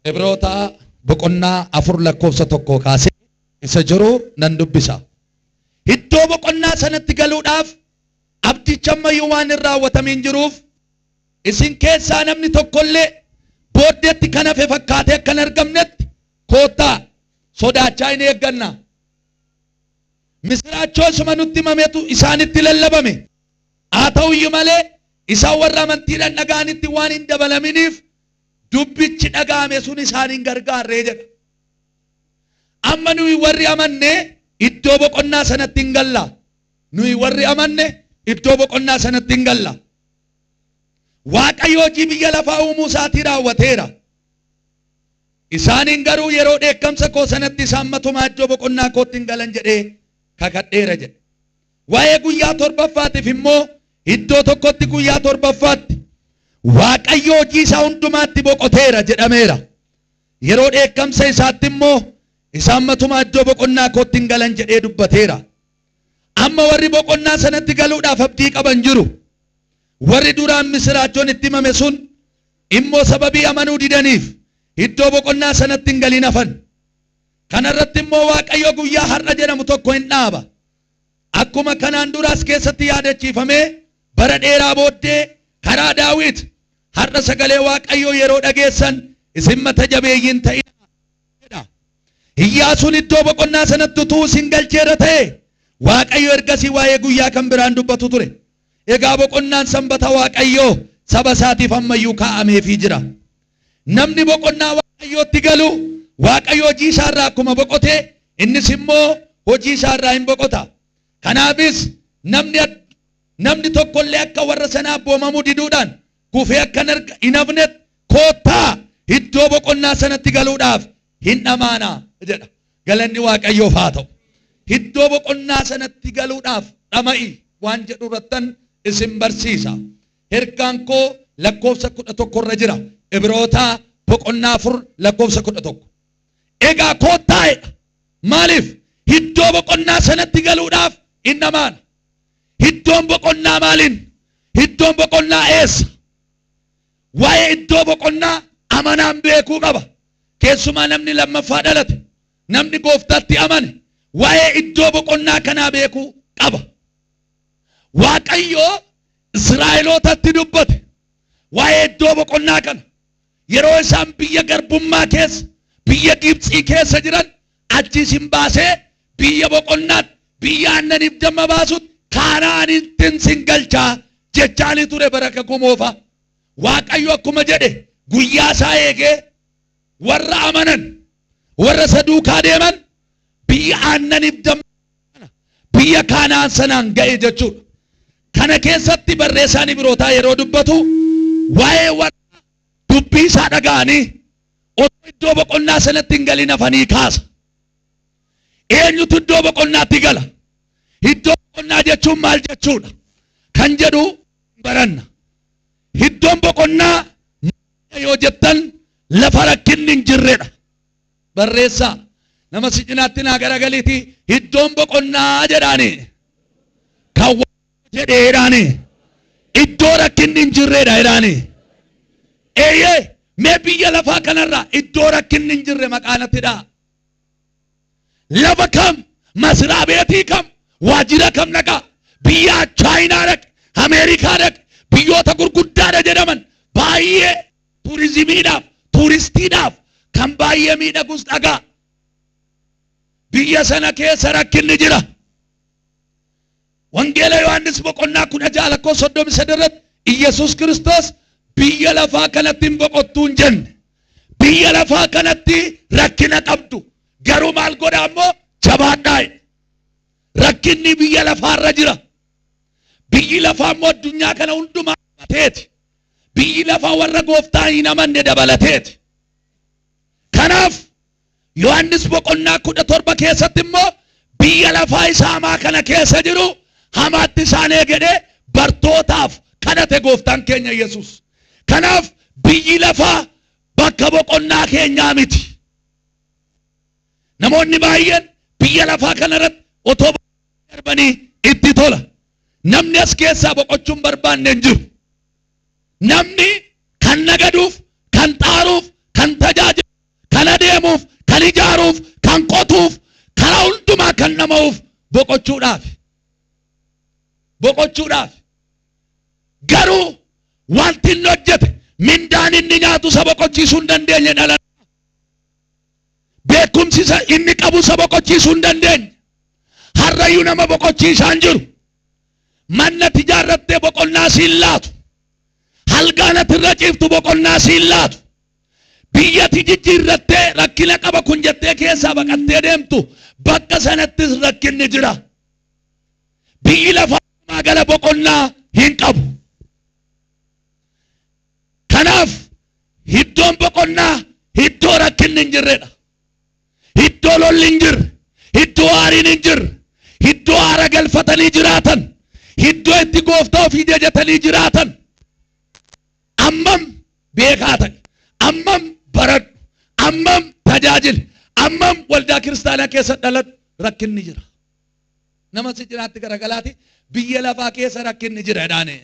Ibroota boqonnaa 4 lakkoofsa 1 kaasee isa jiru nan dubbisa. Iddoo boqonnaa sanatti galuudhaaf abdicha ammayyuu waan hin raawwatamin jiruuf isin keessaa namni tokkollee booddeetti kan hafe fakkaatee akka hin argamnetti koottaa sodaachaa hin eegganna. Misiraachoo isuma nutti himametu isaanitti lallabame. Haa ta'uyyuu malee isaan warra amantiidhaan dhaga'anitti waan hin dabalaminiif dubbichi dhaga'ame sun isaan hin gargaarree jedha. Amma nuyi warri amanne iddoo boqonnaa sanatti hin galla. Nuyi warri amanne iddoo boqonnaa sanatti hin galla. Waaqayyo hojii biyya lafaa uumuu isaatii raawwateera. Isaaniin garuu yeroo dheekkamsa koo sanatti isaan matumaa iddoo boqonnaa kootti hin galan jedhee kakadheera jedhe. Waa'ee guyyaa torbaffaatiif immoo iddoo tokkotti guyyaa torbaffaatti Waaqayyo hojii isaa hundumaatti boqoteera jedhameera. Yeroo dheekkamsa isaatti immoo isaan matumaa iddoo boqonnaa kootti hin galan jedhee dubbateera. Amma warri boqonnaa sanatti galuudhaaf abdii qaban jiru. Warri duraan misiraachoon itti himame sun immoo sababii amanuu didaniif iddoo boqonnaa sanatti hin galin hafan. Kanarratti immoo Waaqayyo guyyaa har'a jedhamu tokko hin dhaaba. Akkuma kanaan duraas keessatti yaadachiifamee bara dheeraa booddee karaa Daawit har'a sagalee Waaqayyoo yeroo dhageessan isin mata jabeeyyiin ta'ina. Iyyaasuun iddoo boqonnaa sanatti utuu isin galcheera ta'e Waaqayyo ergasii waa'ee guyyaa kan biraan dubbatu ture. Egaa boqonnaan sanbata Waaqayyoo saba isaatiif ammayyuu kaa'ameefii jira. Namni boqonnaa Waaqayyootti galu Waaqayyo hojii isaarraa akkuma boqote innis immoo hojii isaarraa hin boqota. Kanaafis namni tokkollee akka warra sanaa abboomamuu diduudhaan kufee akka hin hafnetti koottaa iddoo boqonnaa sanatti galuudhaaf hin dhamaana jedha. Galanni Waaqayyoof haa ta'u. Iddoo boqonnaa sanatti galuudhaaf dhama'i waan jedhu irrattan isin barsiisa. Ergaan koo lakkoofsa 11 irra jira. Ibroota boqonnaa 4 lakkoofsa 11. Egaa koottaa'edha. Maaliif? Iddoo boqonnaa sanatti galuudhaaf hin dhamaana. Iddoon boqonnaa maaliin? Iddoon boqonnaa eessa? Waa'ee iddoo boqonnaa amanaan beekuu qaba. Keessumaa namni lammaffaa dhalate, namni gooftaatti amane waa'ee iddoo boqonnaa kanaa beekuu qaba. Waaqayyo Israa'elootatti dubbate waa'ee iddoo boqonnaa kana yeroo isaan biyya garbummaa keessa, biyya Gibxii keessa jiran achiis hin baasee biyya boqonnaatti, biyya aannaniif damma baasutti Kanaanitti sin galchaa jechaani ture baraka kumoofa. Waaqayyo akkuma jedhe guyyaa isaa eegee warra amanan, warra isa duukaa deeman biyya aannaniif damma biyya Kanaan sanaan ga'e jechuudha. Kana keessatti barreessaan Ibrootaa yeroo dubbatu waa'ee warra dubbii isaa dhaga'anii otoo iddoo boqonnaa sanatti hin galin hafanii kaasa. Eenyutu iddoo boqonnaatti gala? Iddoo boqonnaa jechuun maal jechuudha? Kan jedhu baranna. Iddoon boqonnaa yoo jettan lafa rakkinni hin jirredha. Barreessaa nama si cinaatti naa garagaliiti iddoon boqonnaa jedhaani. Kan jedhee jedhaani. Iddoo rakkinni hin jirredha jedhaani. Eeyyee mee biyya lafaa kanarraa iddoo rakkinni hin jirre maqaanatti dhaa. Lafa kam? Masraa beetii kam? Waajjira kam dhaqaa? Biyya Chaayinaa dhaqe, Ameerikaa dhaqe, biyyoota gurguddaadha jedhaman baay'ee turizimiidhaaf, tuuristiidhaaf kan baay'ee miidhagus dhagaa. Biyya sana keessa rakkinni jira. Wangeela Yohaannis boqonnaa 16:33 irratti Iyyasuus Kiristoos biyya lafaa kanatti hin boqottuu hin jenne. Biyya lafaa kanatti rakkina qabdu. Garuu maal godhaa immoo jabaadhaa. Rakkinni biyya lafaarra jira. Biyyi lafaa immoo addunyaa kana hundumaa dabalateeti. Biyyi lafaa warra gooftaa hin amanne dabalateeti. Kanaaf Yohaannis boqonnaa 17 keessatti immoo biyya lafaa isa hamaa kana keessa jiru hamaatti isaan eegedee bartootaaf kadhate gooftaan keenya Yesuus. Kanaaf biyyi lafaa bakka boqonnaa keenyaa miti. Namoonni baay'een biyya lafaa kanarratti otoo darbanii itti tola. Namni as keessaa boqochuun barbaanne hin jiru. Namni kan nagaduuf, kan xaaruuf, kan tajaajilu kan ijaaruuf, kan qotuuf, karaa hundumaa kan namaaf boqochuudhaaf. Boqochuudhaaf. Garuu wanti inni hojjete mindaan inni nyaatu isa boqochiisuu hin dandeenye dhala. Beekumsi inni qabu isa boqochiisuu hin dandeenye. Harrayyuu nama boqochiisaa hin jiru. Manna ijaarrattee boqonnaa siin laatu. Halgaanati irra ciiftu boqonnaa siin laatu. Biyyatti jijjiirrattee rakkina qaba kun jettee keessaa baqattee deemtu bakka sanattis rakkinni jira. Biyyi lafaa magala boqonnaa hin qabu. Kanaaf iddoon boqonnaa iddoo rakkinni hin jirredha. Iddoo lolli hin jirre, iddoo aariin hin jirre, iddoo aara galfatanii jiraatan, iddoo itti gooftaa ofii jajatanii jiraatan. Ammam beekaa ta'e, ammam baradhu, ammam tajaajila, ammam waldaa kiristaanaa keessa dhaladhu rakkinni jira. Nama si jiraatti garagalaati biyya lafaa keessa rakkinni jira jedhaani.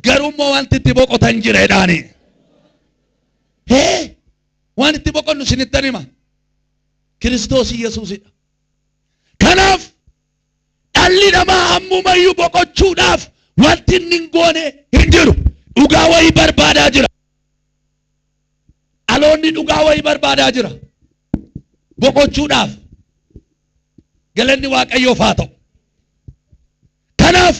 Garummaa wanti itti boqotan jira jedhaani. Waan itti boqonnu sinittan hima. Kiristoos Yesuusidha. Kanaaf dhalli namaa ammumayyuu boqochuudhaaf wanti inni hin goone hin jiru. Dhugaa wayii barbaadaa jira. Dhaloonni dhugaa wayii barbaadaa jira. Boqochuudhaaf. Galanni Waaqayyoof haa ta'u. Kanaaf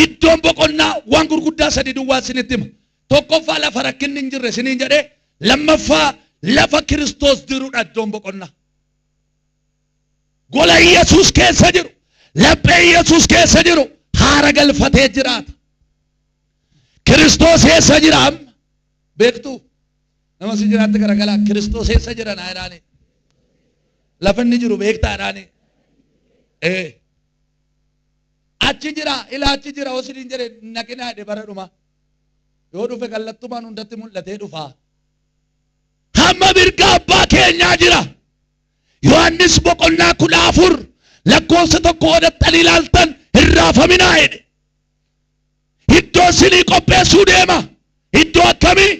iddoon boqonnaa waan gurguddaa sadi duwwaa sinitti hima. Tokkoffaa lafa rakkinni hin jirre siniin jedhee, lammaffaa lafa Kiristoos jirudha iddoon boqonnaa. Gola Yesuus keessa jiru, laphee Yesuus keessa jiru haara galfatee jiraata. Kiristoos eessa jira amma? Beektuu? Nama si jiraatti garagalaa Kiristoos eessa jira naa jedhaani. Lafa inni jiru beektaa jedhaani. Achi jira, ilaachi jira osoo jedhe naqinaa jedhe bara dhuma. Yoo dhufe kallattumaan hundatti mul'atee dhufaa. Hamma mirga abbaa keenyaa jira. Yohannis boqonnaa 14 lakkoofsa 1 odattanii ilaaltan hin raafaminaa jedhe. Iddoo isinii qopheessuu deema. Iddoo akkamii?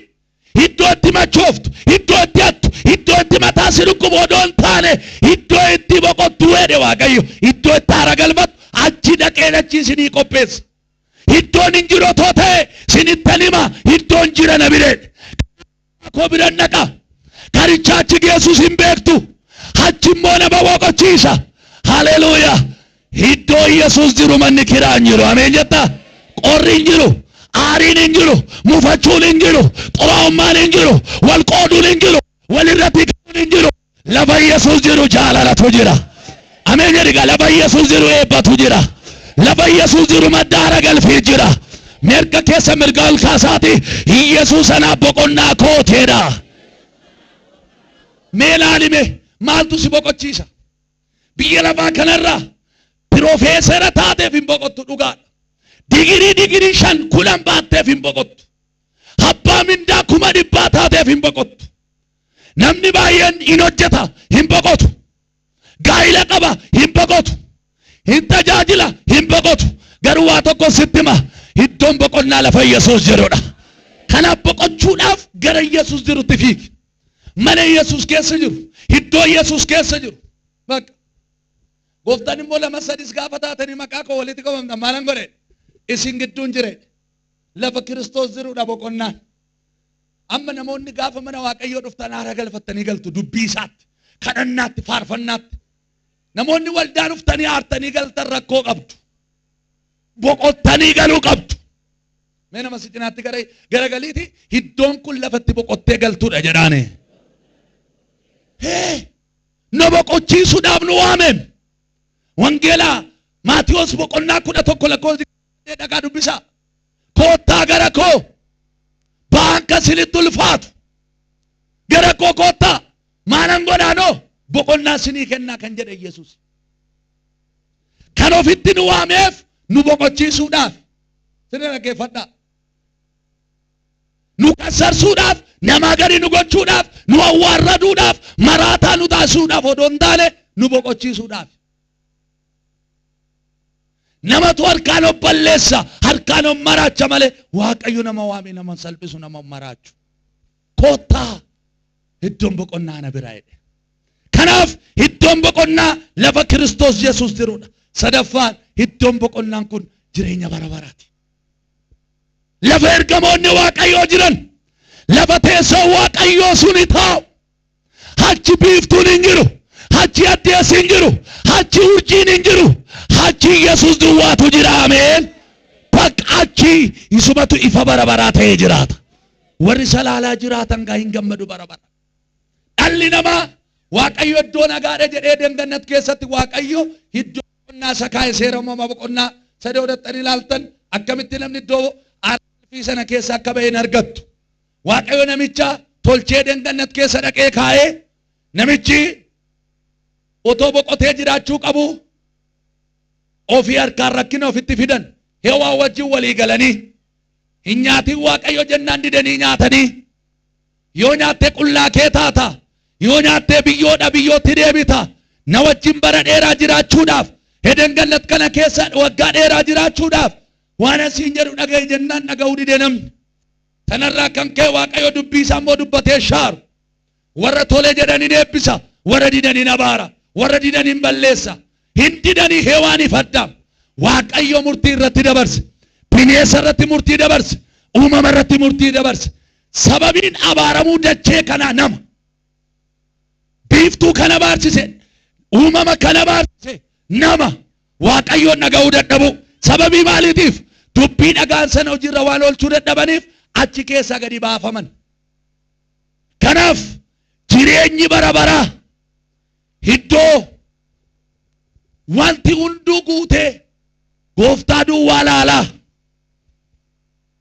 Iddoo itti machooftu, iddoo itti hattu, iddoo itti mataa si dhukkubu odoo hin taane, iddoo itti boqottu jedhe Waaqayyo. Iddoo itti haara galfattu achi dhaqee achi isinii qopheessa. Iddoon hin jiru otoo ta'e sinittan hima iddoon jira na bireedhe. Koo biran dhaqa. Karicha achi geessus hin beektu. Achi immoo nama boqochiisa. Haleluuyaa. Iddoo Yesuus jiru manni kiraa hin jiru. Ameen jettaa? Qorri hin jiru. Aariin hin jiru. Mufachuun hin jiru. Xuraa'ummaan hin jiru. Wal qooduun hin jiru. Walirratti galuun hin jiru. Lafa Yesuus jiru jaalalatu jira. Ameen jedhiga lafa Yesuus jiru eebbatu jira. Lafa Yesuus jiru madda haara galfii jira. Mirga keessa mirga ol kaasaati. Yesuus anaaf boqonnaa kooteedha. Mee ilaalime maaltu si boqochiisa? Biyya lafaa kanarraa piroofeesara taateef hin boqottu dhugaadha. Digirii 5 10 baatteef hin boqottu. Abbaa mindaa 100,000 taateef hin boqottu. Namni baay'een hin hojjeta hin boqotu. Gaa'ila qaba hin boqotu. Hin tajaajila hin boqotu. Garuu waa tokko sitti hima. Iddoon boqonnaa lafa Yesuus jirudha. Kanaaf boqochuudhaaf gara Yesuus jirutti fiigi. Mana Yesuus keessa jiru. Iddoo Yesuus keessa jiru. Bakka. Gooftaan immoo 2-3 gaafa taatanii maqaa koo walitti qabamtan maalan godhe? Isin gidduun jire. Lafa Kiristoos jirudha boqonnaan. Amma namoonni gaafa mana Waaqayyoo dhuftan haara galfattanii galtu dubbii isaatti, kadhannaatti, faarfannaatti. Namoonni waldaa dhuftanii aartanii galtan rakkoo qabdu. Boqottanii galuu qabdu. Mee nama si cinaatti garagaliiti iddoon kun lafatti boqottee galtuudha jedhaane. Na boqochiisuudhaaf nu waameen. Wangeelaa Maatiyos boqonnaa 11 lakkoofsa dhaqaa dubbisaa. Koottaa gara koo baanka sinitti ulfaatu. Gara koo koottaa maalan godhaanoo boqonnaa sinii kennaa kan jedhe Yesuus. Kan ofitti nu waameef nu boqochiisuudhaaf. Sini dhaggeeffadhaa. Nu kassarsuudhaaf, nama gadi nu gochuudhaaf, nu awwaarraduudhaaf, maraataa nu taasisuudhaaf odoo hin taane nu boqochiisuudhaaf. Namatu harkaan of balleessa, harkaan of maraacha malee Waaqayyo nama waame nama salphisu nama maraachu. Koottaa iddoon boqonnaa na biraa jedhe. Kanaaf iddoon boqonnaa lafa Kiristoos Yesuus jirudha. Sadaffaan iddoon boqonnaan kun jireenya bara baraati. Lafa ergamoonni Waaqayyoo jiran, lafa teessoo Waaqayyoo suni taa'u. Achi biiftuun hin jiru, achi addeessi hin jiru, achi urjiin hin jiru, achi Yesuus duwwaatu jira. Ameen. Bakka achi isumatu ifa bara baraa ta'ee jiraata. Warri salaalaa jiraatan gaa hin gammadu bara bara. Dhalli namaa Waaqayyo iddoo nagaadha jedhee dengannat keessatti Waaqayyo iddoo boqonnaa sakaa'e seera uumamaa boqonnaa 3 ilaaltan akkamitti namni iddoo aarfii sana keessa akka ba'e hin argattu. Waaqayyo namicha tolchee dengannat keessa dhaqee kaa'ee namichi otoo boqotee jiraachuu qabu ofii harkaan rakkina ofitti fidan Heewaa wajjin walii galanii hin nyaatin Waaqayyo jennaan didanii nyaatanii. Yoo nyaattee qullaa kee taata, yoo nyaattee biyyoodha biyyootti deebita. Na wajjin bara dheeraa jiraachuudhaaf Eden Gannat kana keessa waggaa dheeraa jiraachuudhaaf waan asiin jedhu dhaga'i jennaan dhaga'uu dide namni. Tanarraa kan ka'e Waaqayyo dubbii isaa immoo dubbatee shaaru. Warra tole jedhanii eebbisa, warra didanii abaara, warra didanii balleessa. Hin didanii Heewaaniif Addaam. Waaqayyo murtii irratti dabarse, bineensa irratti murtii dabarse, uumama irratti murtii dabarse. Sababiin abaaramuu dachee kana nama, biiftuu kana baarsise, uumama kana baarsise nama. Waaqayyoon dhaga'uu dadhabu. Sababii maaliitiif? Dubbii dhagaan sana hojiirra waan oolchuu dadhabaniif achi keessa gadi baafaman. Kanaaf jireenyi bara baraa iddoo wanti hunduu guutee Gooftaa duwwaa laalaa,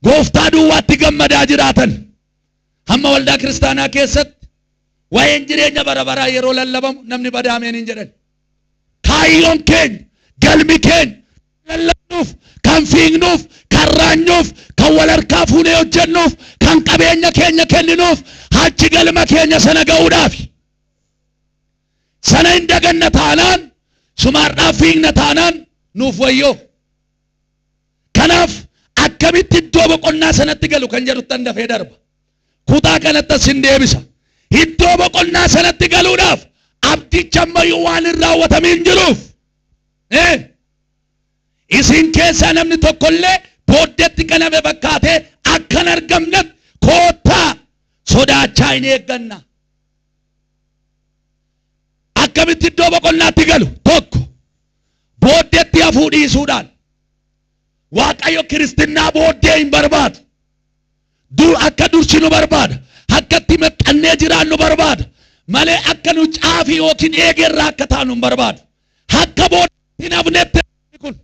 Gooftaa duwwaatti gammadaa jiraatan. Hamma waldaa kiristaanaa keessatti waa'een jireenya bara baraa yeroo lallabamu namni badaameen hin jedhan. Kaayyoon keenya, galmi keenya lallabnuuf, kan fiignuuf, kan raanyuuf, kan wal harkaa fuunee hojjennuuf, kan qabeenya keenya kenninuuf, achi galma keenya sana ga'uudhaaf. Sana hin daganna taanaan, sumaadhaaf fiigna taanaan nuuf wayyoo. Kanaaf akkamitti iddoo boqonnaa sanatti galu kan jedhutti dafee darba. Kutaa kanatti sin deebisa. Iddoo boqonnaa sanatti galuudhaaf abdicha ammayyuu waan hin raawwatamin jiruuf. Isin keessaa namni tokkollee booddeetti kaname fakkaatee akkan argamnetti koottaa sodaachaa hin eegganna. Akkamitti iddoo boqonnaatti galu? Tokko booddeetti hafuu dhiisuudhaan. Waaqayyo Kiristinnaa booddee hin barbaadu. Akka dursinu barbaada. Akka itti maxxannee jiraannu barbaada. Malee akka nu caafii yookiin eegerraa akka taanu hin barbaadu. Akka booddee hin hafnetti kun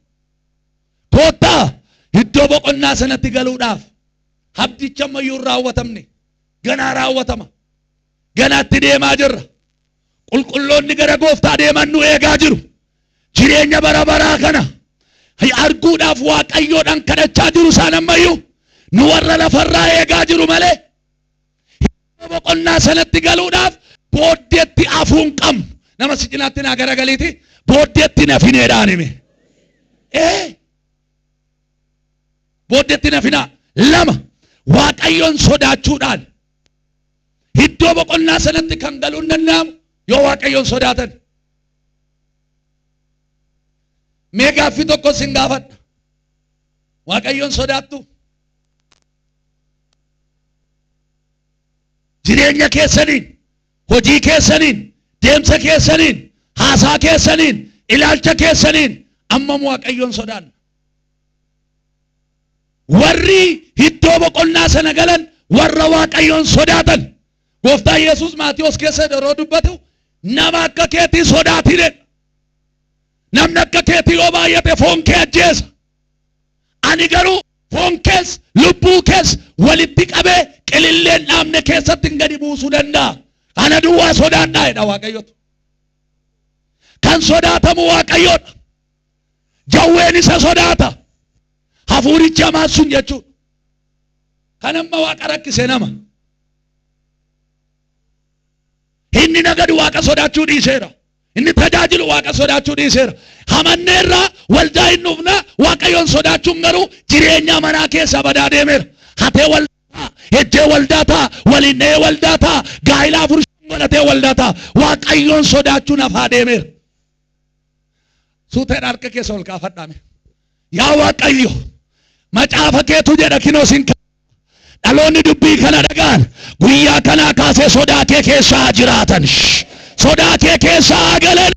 koottaa iddoo boqonnaa sanatti galuudhaaf abdicha ammayyuu hin raawwatamne. Ganaa raawwatama. Ganaatti deemaa jirra. Qulqulloonni gara Gooftaa deeman nu eegaa jiru. Jireenya bara baraa kana arguudhaaf Waaqayyoodhaan kadhachaa jiru isaan ammayyuu nu warra lafarraa eegaa jiru malee boqonnaa sanatti galuudhaaf booddeetti hafuu hin qabnu. Nama si cinaatti naa garagaliiti booddeetti nafineedhaan hime. Booddeetti nafinaa. Lama Waaqayyoon sodaachuudhaan iddoo boqonnaa sanatti kan galuu hin danda'amu yoo Waaqayyoon sodaatan. Mee gaaffii tokko sin gaafadha. Waaqayyoon sodaattu? Jireenya keessaniin, hojii keessaniin, deemsa keessaniin, haasaa keessaniin, ilaalcha keessaniin ammam Waaqayyoon sodaanna? Warri iddoo boqonnaa sana galan warra Waaqayyoon sodaatan. Gooftaan Yesuus Maatiyos keessa yeroo dubbatu nama akka keetii sodaatine. Namni akka keetii yoo baay'ate foon kee ajjeesa. Ani garuu foon kees lubbuu kees walitti qabee qililleen dhaabne keessatti gadi buusuu danda'a. Ana duwwaa sodaadhaa jedha Waaqayyotu. Kan sodaatamu Waaqayyoodha. Jawween isa sodaata. Hafuurichi hamaan sun jechuudha. Kan amma Waaqa rakkise nama. Inni nagadu Waaqa sodaachuu dhiiseera. Inni tajaajilu Waaqa sodaachuu dhiiseera. Hamanneerraa waldaa hin dhufna Waaqayyoon sodaachuun garuu jireenya manaa keessa badaa deemeera. Hatee waldaa ejjee waldaata walinnee waldaata gaa'ilaa furshin godhatee waldaata waaqayyoon sodaachuun afaa deemeera. Suuteen harka keessa ol kaafadhaame. Yaa waaqayyo macaafa keetu jedha kinoo sin dhaloonni dubbii kana dhagaan guyyaa kanaa kaasee sodaa kee keessaa jiraatan sodaa kee keessaa galan.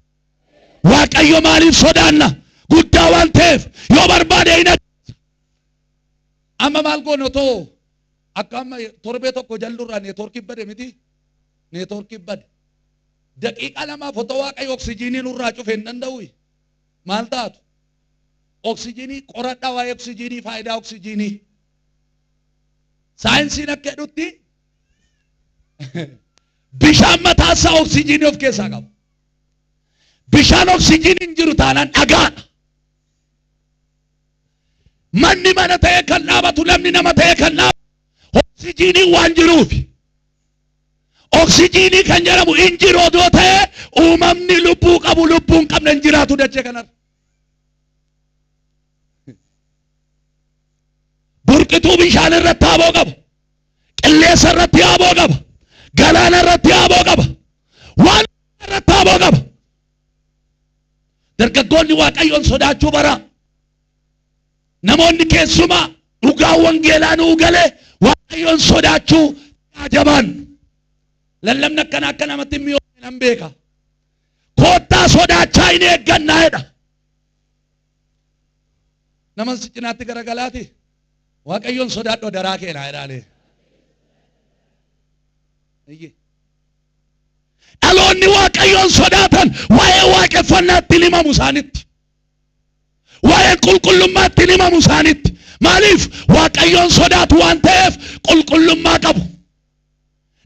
Waaqayyo maaliif sodaanna? Guddaa waan ta'eef yoo barbaade hin amma maal goone otoo akka amma torbee tokko jallurraa neetworkii bade miti neetworkii bade daqiiqa lamaaf otoo waaqayyo oksijiinii nurraa cufe hin danda'u maal taatu? Oksijiinii qoradhaa waa'ee oksijiinii faayidaa oksijiinii saayinsiin akka jedhutti bishaan mataasaa oksijiinii of keessaa qaba. Bishaan oksijiiniin jiru taanaan dhagaadha. Manni mana ta'ee kan dhaabatu namni nama ta'ee kan dhaabatu oksijiinii waan jiruuf. Oksijiinii kan jedhamu hin jiru odoo ta'ee uumamni lubbuu qabu lubbuun qabna hin jiraatu dachee kanarra. Burqituu bishaan irratti haaboo qaba. Qilleensa irratti haaboo qaba. Galaana irratti haaboo qaba. Waan irratti haaboo qaba. Dargaggoonni waaqayyoon sodaachuu bara. Namoonni keessumaa dhugaa wangeelaa nuu galee waaqayyoon sodaachuu jabaan. Lallabni akka namatti mi'oofne nan beeka. Koottaa sodaachaa hin eeggannaa jedha. Nama si cinaatti garagalaati. Waaqayyoon sodaadhu daraa keenaa jedhaanii. Dhaloonni waaqayyoon sodaatan waa'ee waaqeffannaatti hin himamu isaanitti. Waa'ee qulqullummaatti hin himamu isaanitti. Maaliif? Waaqayyoon sodaatu waan ta'eef qulqullummaa qabu.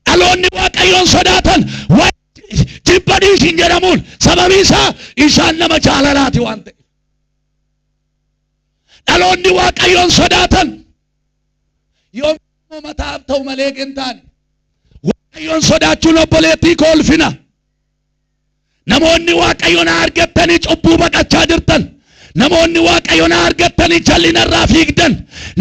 Dhaloonni waaqayyoon sodaatan waa'ee jibba dhiisin jedhamuun sababii isaa isaan nama jaalalaati waan ta'eef. Dhaloonni waaqayyoon sodaatan yoo mataaf ta'u malee hin taane waaqayyoon sodaachuun obboleettii koo ulfina. Namoonni waaqayyoon argattanii cubbuu baqachaa jirtan. Namoonni waaqayyoon argattanii jallinarraa fiigdan.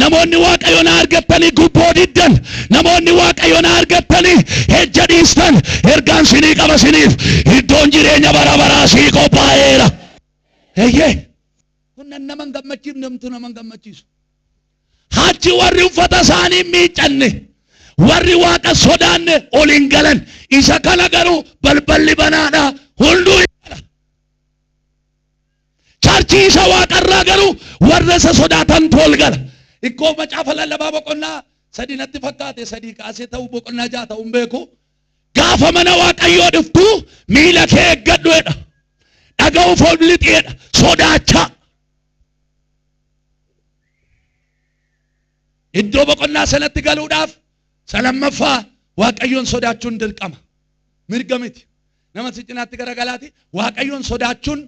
Namoonni waaqayyoon argattanii gubboo diddan. Namoonni waaqayyoon argattanii ejja dhiistan. Ergaan sinii qaba siniif iddoon jireenya bara baraa sii qophaa'eera. Eeyyee kun nama hin gammachiifne namtu nama hin gammachiisu. Hachi warri uffata isaanii miiccanne warri waaqa sodaanne ol hin galan. Isa kana garuu balballi banaadha hunduu hin gala. Charchii isa waaqarraa garuu warra isa sodaatan ol gala. Ikkoo macaafa lallabaa boqonnaa sadii natti fakkaate sadii kaasee ta'uu boqonnaa ja'a ta'uu hin beeku. Gaafa mana waaqayyoo dhuftu miila kee eeggadhu jedha. Dhaga'uuf ol lixeedha sodaachaa. Iddoo boqonnaa sanatti galuudhaaf salammaffaa waaqayyoon sodaachuun dirqama. Mirga miti. Nama si cinaatti garagalaati waaqayyoon sodaachuun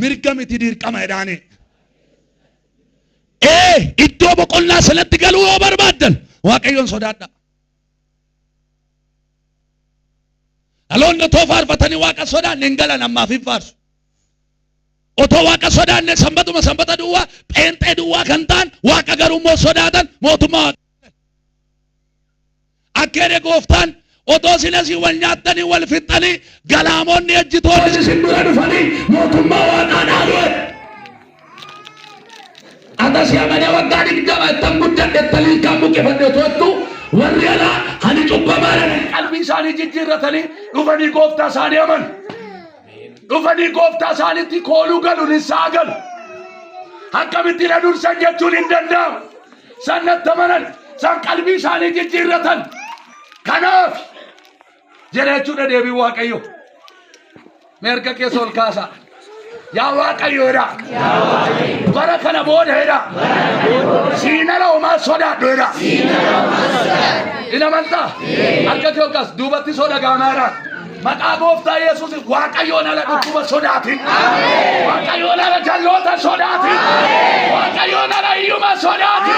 mirga miti dirqama jedhaani. Iddoo boqonnaa sanatti galuu yoo barbaaddan waaqayyoon sodaadha. Dhaloonni otoo faarfatanii waaqa sodaanne hin galan ammaaf hin faarsu. Otoo waaqa sodaanne sanbata duwwaa pheenxee duwwaa kan ta'an waaqa garuu immoo sodaatan mootummaa akkeede gooftaan otoo sinasii wal nyaattanii wal fixxanii galaamonni ejjitoonni isin dura dhufanii mootummaa waaqaa dhaalu. Atas yaamanii waggaa 20 ittan guddadhettanii kan buqqifadhe to'attu warri alaa hani cubbamaadhaan qalbii isaanii jijjiirratanii dhufanii gooftaa isaanii amanu. Dhufanii gooftaa isaaniitti kooluu galuun isaa galu. Akkamitti na dursan jechuun hin danda'amu. Sannatti amanan san qalbii isaanii jijjiirratan. Kanaaf jechuudha deebii waaqayyo. Merga keessa ol kaasaa. Yaa waaqayyoodha. Bara kana boodaadha. Siinala homaa sodaadhoodha. Ina amantaa. Harka kee ol kaas duubatti soda gaamaadhaan. Maqaa gooftaa Yesuus waaqayyoon ala dhukkuba sodaatin. Waaqayyoon ala jalloota sodaatin. Waaqayyoon ala hiyyuma sodaatin.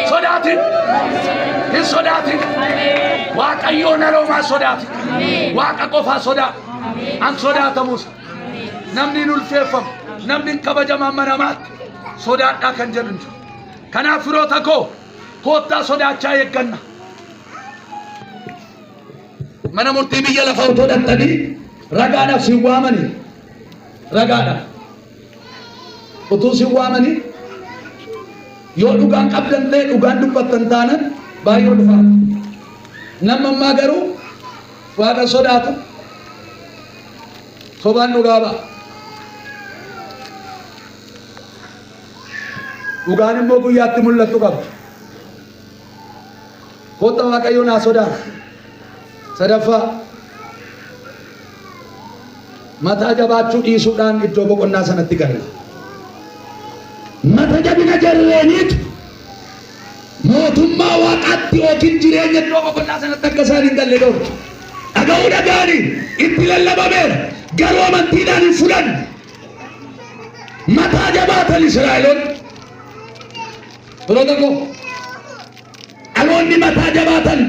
Sodaatin. Hin sodaatin. Waaqayyoon ala homaa sodaatin. Waaqa qofaa sodaa. An sodaatamus. Namni hin ulfeeffamu. Namni hin kabajamu amma namaatti. Sodaadhaa kan jedhu. Kanaaf firoota koo Kottaa sodaachaa eegganna. Mana murtii biyya lafa otoo dhattanii ragaadhaaf si waamanii ragaadhaaf utuu si waamanii yoo dhugaan qabdan ta'e dhugaan dubbattan taanan baay'ee dhufaata. Nama ammaa garuu waaqa sodaatu sobaan dhugaa ba'a. Dhugaan immoo guyyaatti mul'attu qabdi. Kottaa Waaqayyoon haa sodaatu. Sadaffaa mataa jabaachuu dhiisuudhaan iddoo boqonnaa sanatti galle. Mata jabina jarreeniitu mootummaa waaqaatti yookiin jireenya iddoo boqonnaa sanatti akka isaan hin galle dhowwu. Dhaga'uu dhaga'anii itti lallabameera garuu amantiidhaan hin fudhanne. Mataa jabaatan Israa'eloonni. Firoota koo dhaloonni mataa jabaatan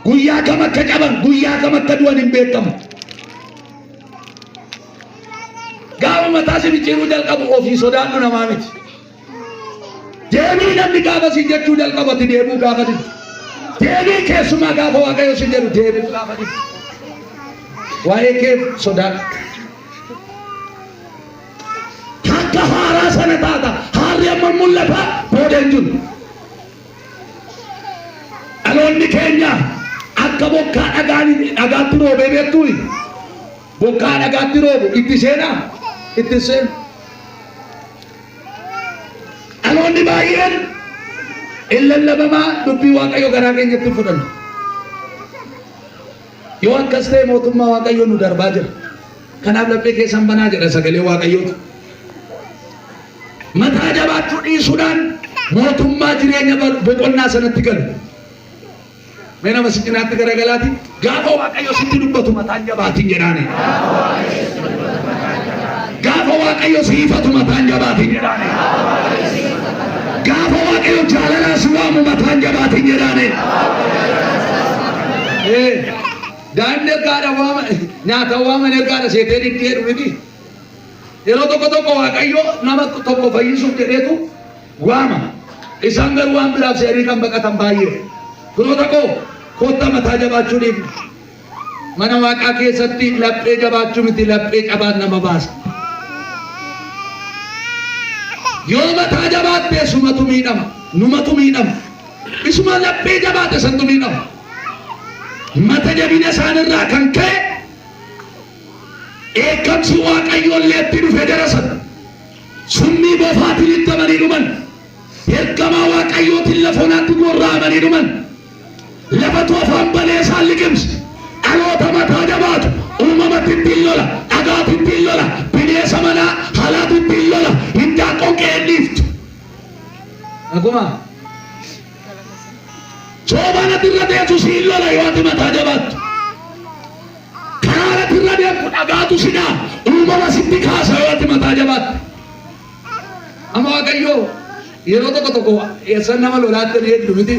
guyyaa kam akka qaban guyyaa kam akka du'an hin beekamu. Gaafa mataa si micciiruu jalqabu ofii sodaadhu namaa miti. Deebii namni gaafa si jechuu jalqabatti deebuu gaafa diddu. Deebii keessumaa gaafa Waaqayyo si jedhu deebuu gaafa diddu. Waa'ee kee sodaadhu. Akka haaraa sana taata haarri amma mul'ata booda hin jiru. Dhaloonni keenya akka bokkaa dhagaatti roobee beektuuyi. Bokkaa dhagaatti roobu itti seenaa itti seenu. Dhaloonni baay'een hin lallabamaa dubbii Waaqayyo garaa keenyatti fudhannu. Yoo akkas ta'e mootummaa Waaqayyo nu darbaa jira. Kanaaf laphee keessan banaa jedha sagalee Waaqayyooti. Mataa jabaachuu dhiisuudhaan mootummaa jireenya boqonnaa sanatti galu. Mee nama si cinaatti garagalaati gaafa Waaqayyo sitti dubbatu mataan jabaatiin jedhaane. Gaafa Waaqayyo si ifatu mataan jabaatiin jedhaane. Gaafa Waaqayyo jaalalaa si waamu mataan jabaatiin jedhaane. Daa'imni ergaadha waama nyaata waaman ergaadha seetee diddee dhumiti. Yeroo tokko Waaqayyo nama tokko fayyisuuf jedheetu waama. Isaan garuu waan biraaf seerii kan baqatan baay'ee. Firoota koo kottaa mataa jabaachuu dhiifna. Mana Waaqaa keessatti laphee jabaachuu miti laphee cabaan nama baasa. Yoo mataa jabaatte sumatu miidhama numatu miidhama. Isuma laphee jabaate santu miidhama. Mata jabina isaanirraa kan ka'e eekkamsi Waaqayyoollee itti dhufe darasan. Summii bofaatiin itti amanii dhuman. Ergamaa Waaqayyootiin lafoonaatti gorra'amanii dhuman. Lafatu afaan balee isaan liqimse. Dhaloota mataa jabaatu uumamatti ittiin lola dhagaatu ittiin lola bineensa manaa halaatu ittiin lola hindaaqqoon qeelliiftu. Akkuma soobaan irra deemtu siin lola yoo ati mataa jabaattu. Karaa irra deemtu dhagaatu sinaa uumama sitti kaasa yoo ati mataa jabaattu. Amma Waaqayyo yeroo tokko eessan nama lolaatti hedduu miti.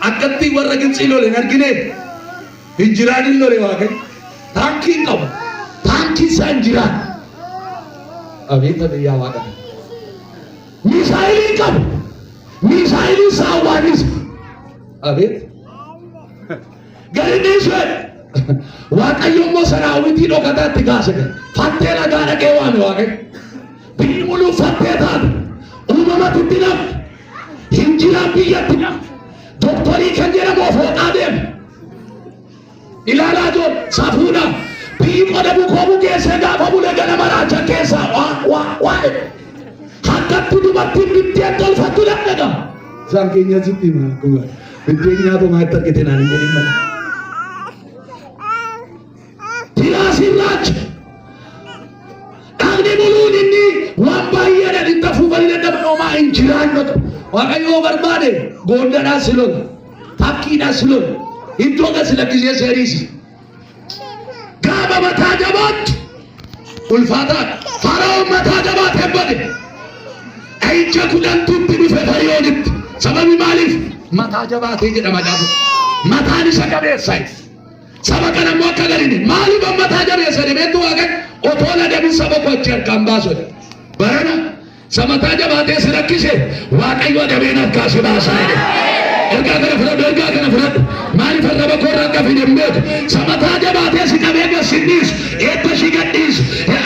Akkatti warra Gibxii lole hin argine hin jiraan hin lole Waaqayyo. Taankiin qaba. Taankiin isaa hin jiraan. Abeet biyyaa Waaqayyo. Misaa'ilii qaba. Misaa'ilii isaa waanisa. Abeet. Gadi dhiisee Waaqayyo immoo saraawitii dhokataatti kaase. Fattee nagaa dhaqee waame Waaqayyo. Biyyi muluu fattee taate. Uumamatti itti namni. Hin jiraan biyyatti namni. Doktorii kan jedhamu ofootaa deemu. Ilaalaa jiru safuudha. Biyyi qoda bukoo bukeessee gaafa bulee ganama raacha keessaa waa hakkatti dubartiin biddeen tolfattu danda'ama. Isaan keenya sitti himaa kuma biddeen nyaatamaa itti argite naan hin jedhin mana. Tiraasiin raacha. Dhagni buluun inni waan baay'eedhaan itti afuufanii dadhaban homaa hin jiraannotu. Waaqayyo barbaade goondaadhaan si lola, fakkiidhaan si lola, iddoo gasi lakkisee seeriisi. Gaafa mataa jabaattu ulfaataadha. Fara'oon mataa jabaatee bade. Dhayicha kudhantutti dhufe Fariyoonitti. Sababi maaliif? Mataa jabaatee jedhama gaafa. Mataan isa qabeessayi. Saba kana immoo akka galini maaliif mataa jabeessa deemeetu Waaqayyo otoo na deemin saba koo achi harkaan baasudha. Barana Samataa jabaatee si rakkise Waaqayyo adabeen harkaa si baasaa jedhe. Ergaa kana fudhadhu, ergaa kana fudhadhu. Maaliif arraba koo irraa akka fide hin beeku. Samataa jabaatee si qabee gassinniis, eebba shi gadhiis,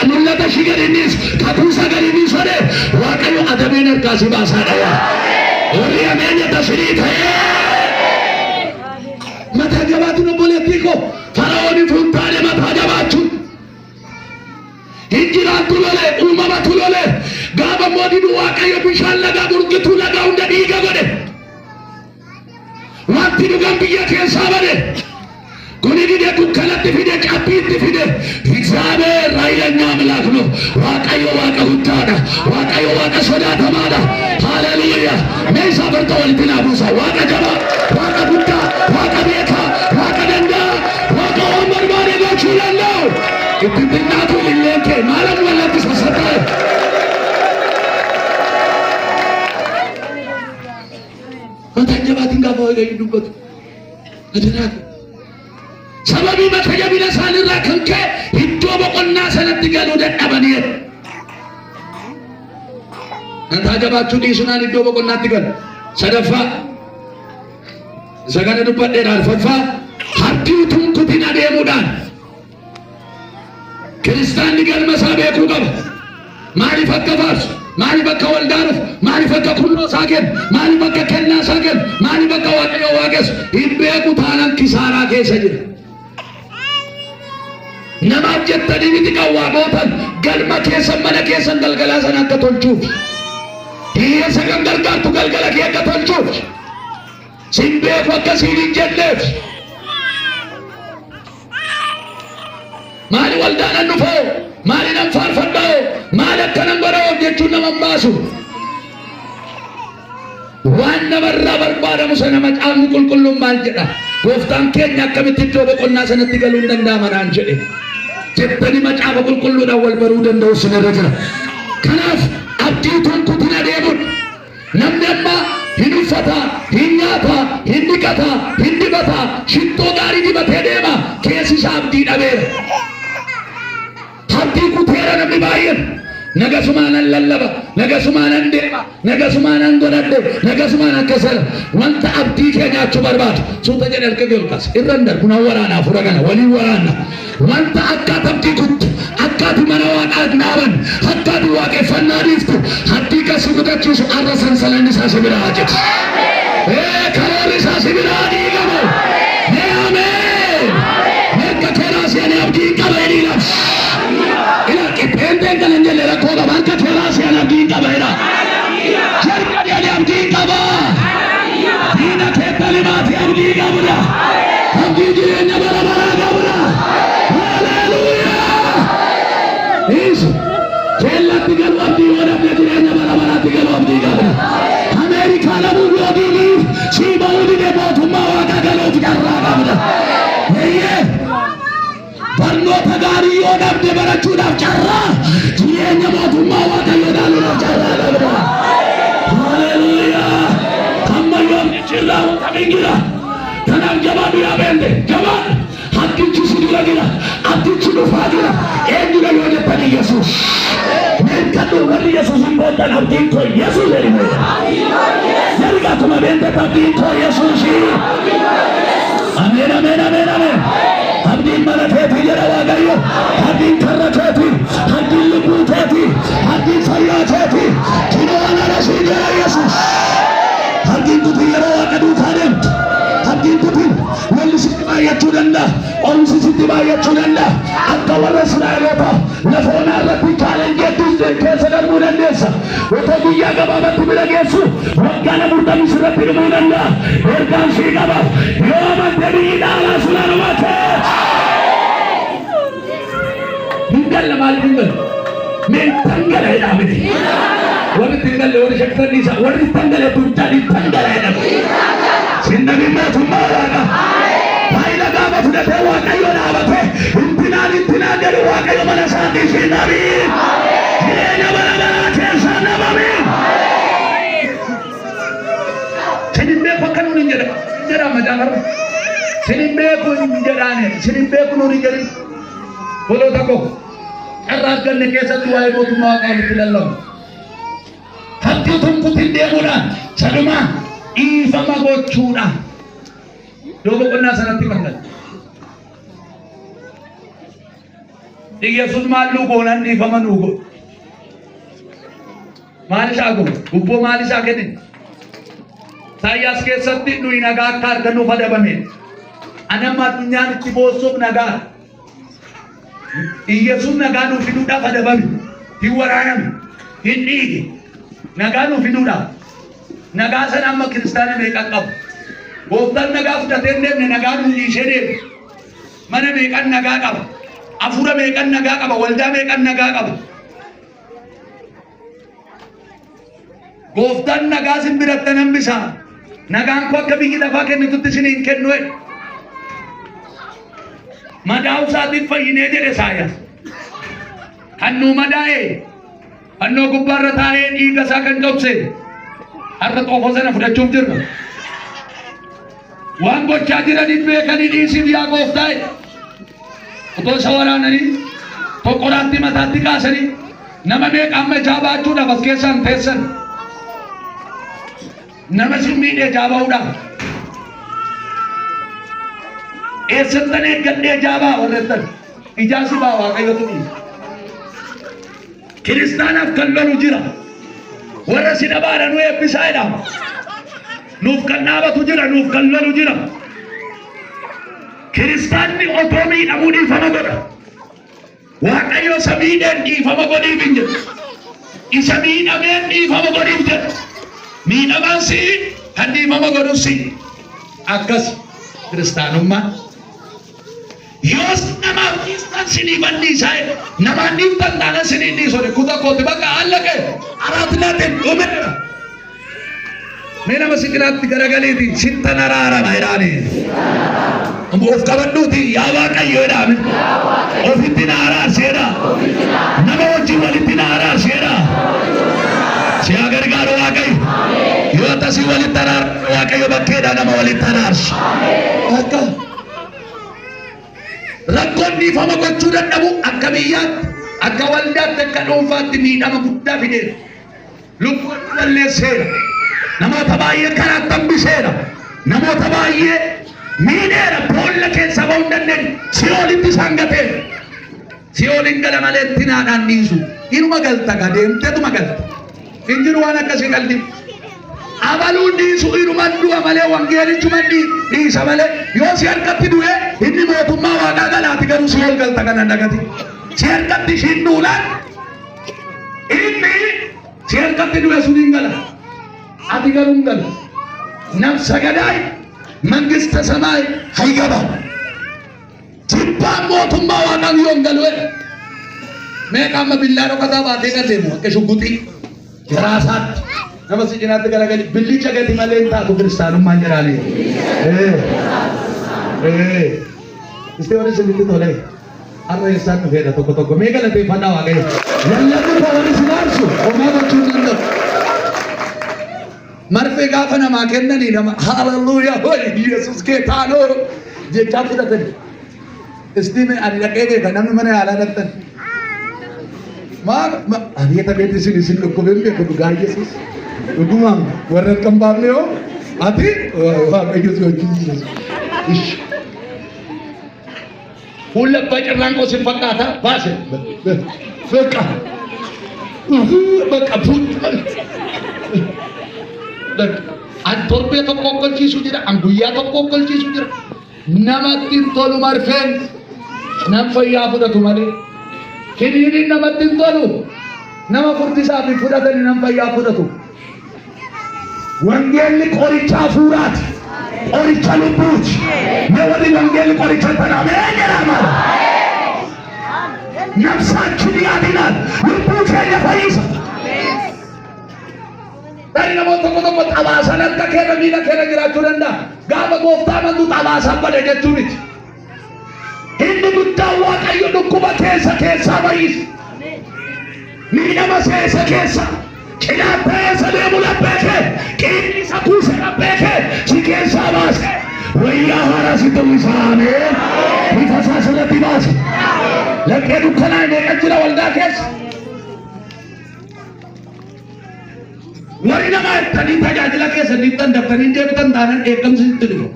mul'ata shi gadhiis, kakuu sagaliinis hodhe Waaqayyo adabeen harkaa si baasaa dha. Warri ameenya tashirii ta'ee mataa jabaatuun obboleettii koo Fara'ooniif hin taane mataa jabaachuun hinjiraattu lole uumamatu lole gaafa mootiin Waaqayyo bishaan lagaa burqituu lagaa hunda dhiiga godhe wanti dhugan biyya keessaa bade kuni fide dukkanatti fide cabbiitti fide እግዚአብሔር ኃይለኛ አምላክ ነው። Waaqayyo waaqa guddaadha. Waaqayyo waaqa sodaatamaadha. ሃሌሉያ ሜሳ በርታ ወልቲና ቡሳ ዋቀ ጀባ ዋቀ ጉዳ ዋቀ ቤካ ዋቀ ደንዳ ዋቀ ወንበር ባሪጎች ይላለው ግብግናቱ ሊሌንኬ ማለት ወለት ተሰጠ ወታጀባትን ጋር ወይገኙበት አደራክ ሰበቢ መተጀቢለ ሳልራ ከንከ ሂዶ በቆና ሰነት ገሉ ደቀበኔ አንተ አጀባችሁ ዲሱናን ሂዶ በቆና ትገል ሰደፋ ዘገነ ዱበደ ዳልፈፋ ሀዲውቱን ኩቲና ደሙዳን ክርስቲያን ሊገል መሳቤኩ ገብ ማሪ ፈከፋስ ማሪ በከ ወልዳሩፍ ማሪ ፈከ ኩሎ ሳገን ማሪ በከ ከና ሳገን ማሪ በከ ዋቀዮ ዋገስ ይቤኩ ታናን ኪሳራ ከሰጅ namaaf jettanii miti qawwaamotan galma keessan mana keessan galgalaa sana akka tolchuuf hiyyeessa kan gargaartu galgala kee akka tolchuuf sin beeku akkasiin hin jenneef maali waldaanan dhufoo maali nan faarfadhoo maali akkanan godhoo jechuun nama hin baasu waan namarraa barbaadamu sana macaafni qulqulluun maal jedha gooftaan keenya akkamitti iddoo boqonnaa sanatti galuu hin danda'ama naan jedhe jettani macaafa qulqulluudhaan wal baruu danda'u sinirra jira. Kanaaf abdiituun kutina deemuun namni amma hin uffata, hin nyaata, hin dhiqata, hin dibata, shittoo gaarii dibatee deema keessi isaa abdii dhabeera. Abdii kuteera namni baay'een. Nagasumaanan lallaba, nagasumaanan deema, nagasumaanan godhadhe, nagasumaanan kasala wanta abdii keenya achu barbaadu suuta jedhe harka geelkas irran darbu na waraanaa fura kana walii waraanna wanta akkaat abdii kuttu akkaati mana waaqaa naaban akkaati waaqeffannaa dhiiftu abdii kasi kutachiisu arra sansalanni isaa si biraa jedhu karoorri isaa si biraa dhiigamu mee ameen meeqa keeraas yaani abdii qaba jedhii labsi ila kipenden kan njele rakko ga banka terasi anabdi kabaira jarka dia abdi kaba dina ke kalimati abdi kabura abdi jirenya bara kabura haleluya is kella tigal abdi wala jirenya bara tigal abdi kabura amerika la bu yodi si baudi de botuma wa galo jarra kabura heye barnoota gaarii yoo dhabde barachuudhaaf carraa jireenya mootummaa waaqayyoo dhaaluudhaaf carraa qabda. Haleluuyaa! Amma yoom jechirraa wanta mingira. Kanaaf jabaadhu yaa beente jabaadhu. Abdichi si dura jira. Abdichi dhufaa jira. Eenyudha yoo jettani Yesuus. Meeqatu warri Yesuus hin booddan abdiin koo Yesuus jedhime. Yarga akkuma beente abdiin koo Yesuusi. Ameen ameen ameen ameen. abdiin mana keetii jedha Waaqayyo abdiin karra keetii abdiin lubbuu keetii abdiin fayyaa keetii kinoon arasii jedha Yesuus abdiin kutii yeroo Waaqa duukaa deemtu abdiin kutiin walli sitti baay'achuu danda'a oomishni sitti baay'achuu danda'a akka warra Israa'eloota lafa onaa irratti kaaleen jedhuun keessa darbuu dandeessa otoo guyyaa gabaabatti bira geessu waggaa 40 sirratti dhumuu danda'a ergaan sii qaba yoo amante biyyi dhaalaa sulaanuma kee tinggal maal tinggal men tanggal ay namin wala tinggal wala shaktan isa wala tanggal ay turtani tanggal ay namin sinabi mo tumaraga ay nagaba fudate Waaqayyo naabate intinaan jedhu Waaqayyo mana isaati sinabi jireenya bara keessa nabame sinin beeku akka nuun hin jedhama jaalarra sinin beeku hin jedhaane sinin beeku nuun hin jedhin bolota ko arraaf ganne keessatti waa'ee mootummaa Waaqayyoo itti lallamu utuun kutin deemuudhaan saduma dhiifama gochuudhaan yoo boqonnaa sanatti qal'an. Yesus maal nu goonan dhiifama nu godhu. Maal isaa godhu? Gubboo maal isaa kenne? Isaayyaas keessatti nuyi nagaa akka argannuuf adabame. Anamma addunyaan itti boossuuf nagaa. Yesus nagaa nuuf fiduudhaaf adabame. Hin waraaname. Hin dhiige. Nagaa nuuf fiduudhaaf. Nagaa sana amma kiristaana meeqan qabu? Gooftaan nagaa fudhatee deemne nagaa nu dhiisee deemne. Mana meeqan nagaa qaba? Afura meeqan nagaa qaba? Waldaa meeqan nagaa qaba? Gooftaan nagaa sin biratta nambisaa. Nagaan koo akka biyyi lafaa kennitutti isiniin kennu. Madaa'u isaatiif fayyinee jedhe Isaayyaas. Kan nuu madaa'e fannoo gubbaarra taa'ee dhiiga isaa kan cabse har'a xoofoo sana fudhachuuf jirra. Waan gochaa jiraniin beekanii dhiisiif yaa Gooftaa. Otoo isa waraananii tokkoraatti mataatti kaasanii nama meeqa amma ijaa baachuudhaaf as keessaan teessan. Nama sin miidhee ijaa ba'uudhaaf. Eessattan eeggadhee ijaa ba'a warreettan. Ijaa si ba'a Waaqayyotu dhiisa. Kiristaanaaf kan lolu jira. Warra si dhabaadha nu eebbisaa jedhama. Nuuf kan dhaabatu jira, nuuf kan lolu jira. Kiristaanni otoo miidhamuu dhiifama godha. Waaqayyo isa miidheen dhiifama godhiif hin jedhu. Isa miidhameen dhiifama godhiif jedhu. Miidhamaan si kan dhiifama godhu si. Akkas kiristaanummaa. Yoos namaaf dhiistan sinii bal'iisaa namaan dhiiftan taana sinii dhiisone kuta kooti bakka allaqe araatnaatiin dhumeera. Mee nama siqinaatti garagaleeti sittan araarama jedhaani. Of qabadhuuti yaa Waaqayyo jedhaame. Ofitti na araarseedha. Nama wajjin walitti na araarseedha. Si haa gargaaru Waaqayyo. Yoo tasii walitti araarse Waaqayyo bakkeedha nama walitti araarsu. Akka rakkoon dhiifama gochuu dadhabu akka biyyaatti akka waldaatti akka dhuunfaatti miidhama guddaa fideera. Lubbuun balleesseera. Namoota baay'ee karaatti hambiseera. Namoota baay'ee miidheera. Boolla keessa ba'uu hin dandeenye. Si'oolitti isaan gateera. Si'ooliin gala malee itti naadhaan dhiisu. Inuma galta deemteetuma galta. Hin jiru waan akkasii galti. Abaluun dhiisu inuma du'a malee wangeelichuma dhiisa malee yoo si harkatti du'e inni mootummaa waaqaa galaati garuu si'ool galta kana dagati. Si harkatti ishiin duulaan inni si harkatti du'e sun hin gala. Ati garuu hin galu. Nafsa gadaay mangista samaay haygaba. Jibbaan mootummaa waaqaan yoo hin galu. Meeqa amma billaa dhokataa baatee gadeemu akka shugguxii jaraasaatti. Nama si cinaatti garagali billicha gati malee hin taatu kiristaanummaan jedhaanii. Istee warri sirriitti tole. Har'a eessaan dhufeedha tokko tokko. Mee galateeffannaa Waaqayyo. Lallabni koo warri si naarsu homaa gochuu hin danda'u. Marfee gaafa namaa kennanii nama hallelujaa hoy Yesus keetaanoo jechaa fudhatani. Istiime ani dhaqee beeka namni mana yaalaa dhaqxan. Maal ani tabeetti isin dhukkubeen beeku dhugaa Yesus. Dhugumaan warra kan baafne yoo ati Waaqayyo si wajjin jira. Fuula abbaa cirraan koo sin fakkaata baase. Beeka. Bakka fuudha. An torbee tokko okkolchiisu jira, an guyyaa tokko okkolchiisu jira. Namatti hin tolu marfeen nam fayyaa fudhatu malee. Kiniiniin namatti hin tolu. Nama furdisaa fi fudhatanii nam fayyaa fudhatu. Wangeelli qoricha hafuuraati. Qoricha lubbuuti. Mee warri wangeelli qoricha tanaa mee jedhama. Nafsaachi yaadinaan lubbuu keenya fayyisa. Dari namoota tokko xabaasan akka keenya miila keenya jiraachuu danda'a. Gaafa gooftaa amantuu xabaasaan bade jechuu miti. Inni guddaan Waaqayyo dhukkuba keessaa fayyisa. Miidhama keessa cinaattee eessa deemu labbeeke qiinni isa kuuse labbeeke si keessaa baase. Wayyaa haaraa si uwwisaamee bifa isaa sirratti baase. Lakkee dukkanaa meeqa jira waldaa keessa. warri nama ittanii tajaajila keessanitti daftanii deebitan taanaan eegamsitti dhufu.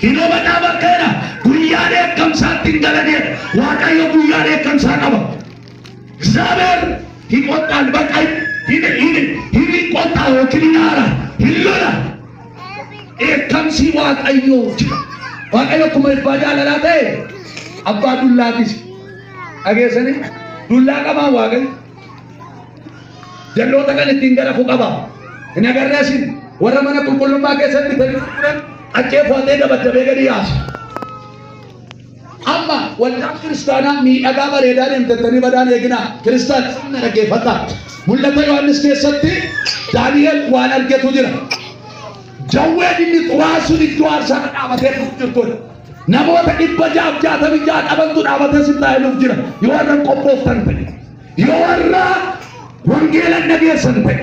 Kiloo badhaa bakkeedha guyyaan eegamsaatti hin galanee Waaqayyo guyyaan eegamsaa qaba. እግዚአብሔር ይቆጣል። በቃ ይቆጣ ወክሊናራ ይሎላ ኤከምሲ ዋቀዮ ዋቀዮ ኩመ ይባዳ ለላተ አባ ዱላቲስ አገሰኒ ዱላ ቀማ ዋቀይ ጀሎ ተቀን ትንገረፉ ቀባ ነገረሲን ወረመነ ቁልቁልማ ከሰን ተድቁረን አጨ ፎቴ ደበደበ ገዲያስ amma waldaa kiristaanaa miidhagaa bareedaa deemtettanii badaan eegina kiristaan sirna dhaggeeffadhaa. Mul'ata Yohaannis keessatti Daani'el waan argetu jira. Jawween inni xuraasuun iddoo aarsaa dhaabatee jirtudha. Namoota 666 qabantu dhaabatee si taa'eluuf jira. Yoo warra qophooftan ta'e, yoo warra wangeela dhageessan ta'e,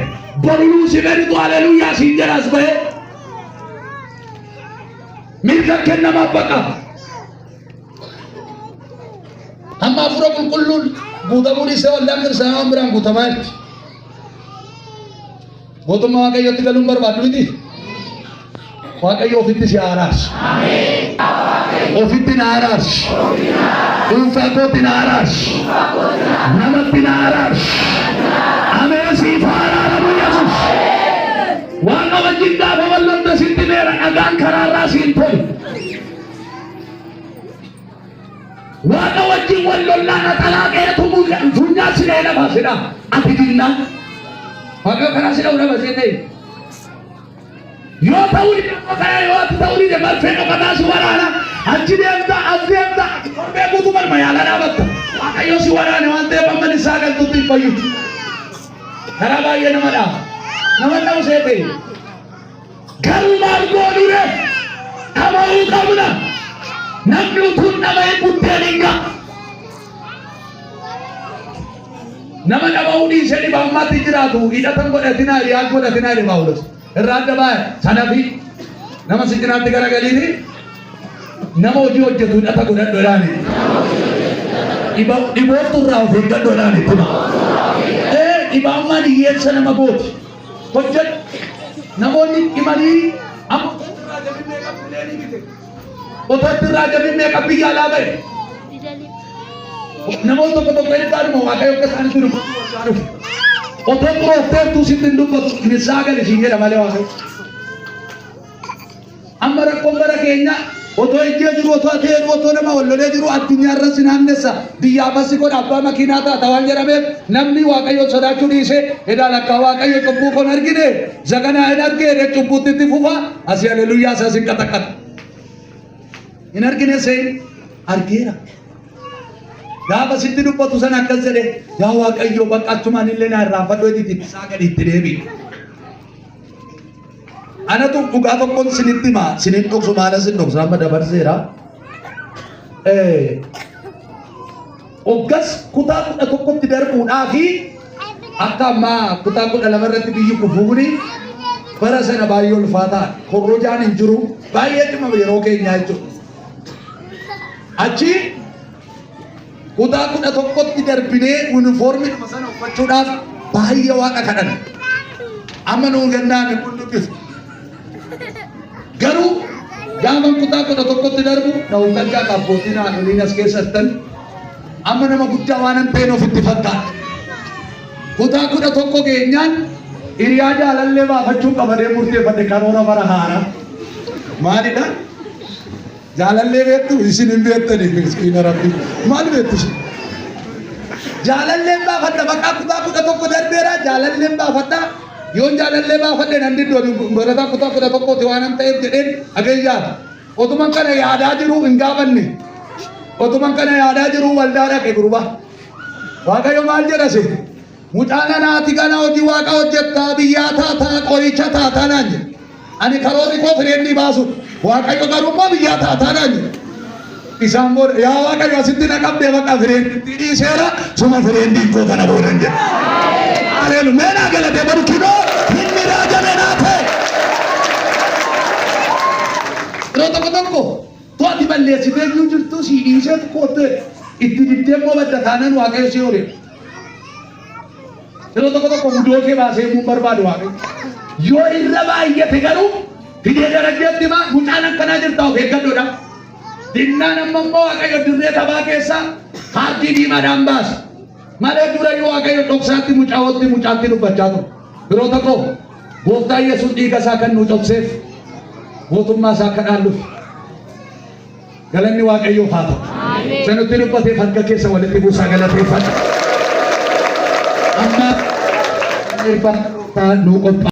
boruluu si beeritu haleluuyaa siin jedhaas ba'e mirga kennamaaf baqa. Amma afura qulqulluun guutamuun isaa waldaa kiristaanaa biraan guutamaa jirti. Mootummaa Waaqayyootti galuun barbaaddu miti. Waaqayyo ofitti si araarsu. Ofitti na araarsu. Dhuunfaa kootti na araarsu. Namatti na araarsu. Ameen siif araaramu Yesuus. Waaqa wajjin gaafa walloota sitti meera dhagaan karaarraa siin tolu. Waaqa wajjin wallollaa naxalaa qeetu funyaa sinee lafaa sidha ati dinna waaqa karaa sidha una basee yoo ta'uu ni kana yoo ati ta'uu ni marfee dhokataa si waraana achi deemta as deemta korbee guutu marma yaala dhaabatta waaqayyo si waraane waan ta'eef amma isaa galtuutti hin fayyu karaa baay'ee nama dhaaba nama ta'u see ta'e garuu maal goonure dhaba'uu qabna. Namni utuun nama hin buddeen hinga. Nama dhaba'uu dhiisee dhibaammaatti jiraatu hidhatan godhatinaa hiriyaa godhatinaa dhibaa'uudhas. Irraa adda baay'e sanafi nama si cinaatti garagaliini nama hojii hojjetu hidhata godhadhoodhaani. Dhibooftu irraa of eeggadhoodhaani tuma. Dhibaammaan hiyyeessa nama gooti. Hojjedhu namoonni dhimanii amma irraa jabinee qabdilee ni bite. Otatti irraa jabinee qabiyyaa laabae. Namoota tokko tokko inni taa'anii Waaqayyo akka isaanitti dubbatu. Otoo xuroofteertuu sitti hin dubbatu isaa gali siin jedha malee Waaqayyo. Amma rakkoon bara keenya otoo ijjee jiru otoo atee otoo nama wallolee jiru addunyaa irra si naannessa biyyaa basi godha abbaa makiinaa taata waan jedhameef namni Waaqayyo sodaachuu dhiisee edaan akka Waaqayyo cubbuu kon argine zaganaa hin argine cubbuutti itti fufa asii haleluuyaa isaas hin qaxaqata. Hin argine seen argeera. Gaafa sitti dubbatu sana akkas jedhe yaa Waaqayyo bakka achumaan illee na irraanfadhoo itti isaa gadi itti deebi'e. Anatu dhugaa tokkoon sinitti himaa sinin dhoksu maala sin dhoksu amma dabarseera. Hoggas kutaa 11tti darbuudhaa fi akka ammaa kutaa 12 irratti biyyi kufuuni bara sana baay'ee ulfaataa korrojaan hin jiru baay'ee dhimma yeroo keenyaa jechuudha. Achi kutaa 11tti darbinee unifoormii sana uffachuudhaaf baay'ee waaqa kadhanna. Amma nuu gannaan hin mul'atu. Garuu gaafa kutaa 11tti darbu na uffachaa qabbootiin haadholiin as keessattan amma nama guddaa waan hin ta'in ofitti fakkaata. Kutaa 11 geenyaan hiriyaa jaalallee baafachuu qabadee murteeffadhe karoora bara haaraa. Maalidha? Jaalallee beektu isin hin beektanii miskiina rabbii. Maal beektu isin? Jaalalleen baafadha bakka kutaa 11 darbeera jaalalleen baafadha. Yoon jaalallee baafadhe nan diddoo barataa kutaa 11tti waan hin ta'eef jedheen agayyaa. Otuman kana yaadaa jiru hin gaafanne. Otuman kana yaadaa jiru waldaa dhaqe gurbaa. Waaqayyo maal jedhase? Mucaan anaati kana hojii waaqa hojjettaa biyyaa taataa qoricha taataa naan jedhe. Ani karoorri koo fireenni baasu Waaqayyo garummaa biyyaa taataa naan jedhe. Isaan booda yaa Waaqayyo asitti na qabdee bakka fireenni dhiiseera suma fireenni koo kana boodan jedhe. Haleelu meenaa galatee barkinoo inni raajame naate. Yeroo tokko tokko to'ati balleessitee iyyuu jirtu si dhiiseetu kootte itti diddeemmoo badda taanaan Waaqayyo si hoore. yeroo tokko mudoo kee baasee muun barbaadu waaqni yoo irra baay'ate garuu fidee darajjeetti maa mucaan akkanaa jirta of eeggadhoodha. Dinnaan amma immoo waaqayyo dirree taphaa keessaa haartii diimaadhaan baasa. Malee dura yoo waaqayyo dhoksaatti mucaatti dubbachaa ture. Yeroo tokko gooftaa Yesuus dhiiga isaa kan nu cobseef mootummaa isaa akka dhaalluuf galanni waaqayyoof haa ta'u. Sanutti dubbateef harka keessa walitti buusaa galateeffadha. Amma irbaata nu qophaa.